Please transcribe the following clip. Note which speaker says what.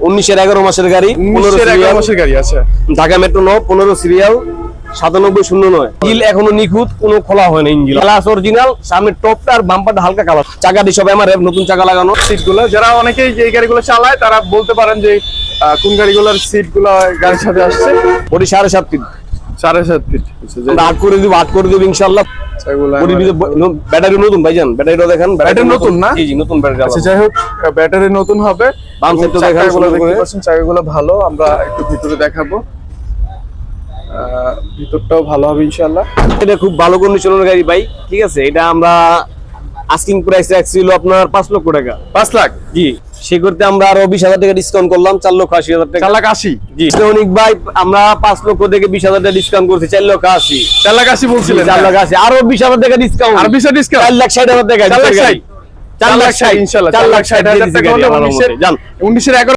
Speaker 1: 19 এর 11 মাসের গাড়ি,
Speaker 2: 11 মাসের গাড়ি। আচ্ছা,
Speaker 1: ঢাকা মেট্রো 9, 15 সিরিয়াল, 9709। ইঞ্জিন এখনো নিখুঁত, কোনো খোলা হয় না। ইঞ্জিন গ্লাস অরিজিনাল, সামনে টপটা আর বাম্পারটা হালকা কালার। চাকা দিয়ে সব এমআরএফ নতুন চাকা লাগানো।
Speaker 2: সিটগুলো যারা অনেকেই যে গাড়িগুলো চালায় তারা বলতে পারেন যে কোন গাড়িগুলোর সিটগুলো গাড়ির সাথে আসছে।
Speaker 1: Body 7.5 feet,
Speaker 2: 7.5 feet.
Speaker 1: আমরা 8 করে দিব ইনশাআল্লাহ। ব্যাটারি নতুন ভাইজান, ব্যাটারিটা দেখেন।
Speaker 2: ব্যাটারি নতুন না?
Speaker 1: জি নতুন ব্যাটারি।
Speaker 2: আচ্ছা, যাই হোক, ব্যাটারি নতুন হবে।
Speaker 1: বাম সাইডটা দেখেন,
Speaker 2: চাকাগুলো ভালো। আমরা একটু ভিতরে দেখাবো, ভিতরটাও ভালো হবে ইনশাআল্লাহ।
Speaker 1: এটা খুব ভালো কন্ডিশনের গাড়ি ভাই, ঠিক আছে। এটা আমরা আস্কিং প্রাইস রাখছিল আপনার 5 লক্ষ টাকা।
Speaker 2: 5 লাখ?
Speaker 1: জি, সে করতে আমরা আরো 20,000 টাকা ডিসকাউন্ট করলাম, 4,80,000 টাকা।
Speaker 2: 4,80,000?
Speaker 1: জি অনেক ভাই, আমরা 5 লক্ষ থেকে 20,000 টাকা ডিসকাউন্ট করছি, 4,80,000।
Speaker 2: 4,80,000 বলছিলেন?
Speaker 1: 4,80,000 আরো 20,000 টাকা ডিসকাউন্ট।
Speaker 2: আর 20 ডিসকাউন্ট?
Speaker 1: 4,60,000 টাকা।
Speaker 2: 4,60,000 ইনশাআল্লাহ। 4,60,000 টাকা হলে 19 এর 11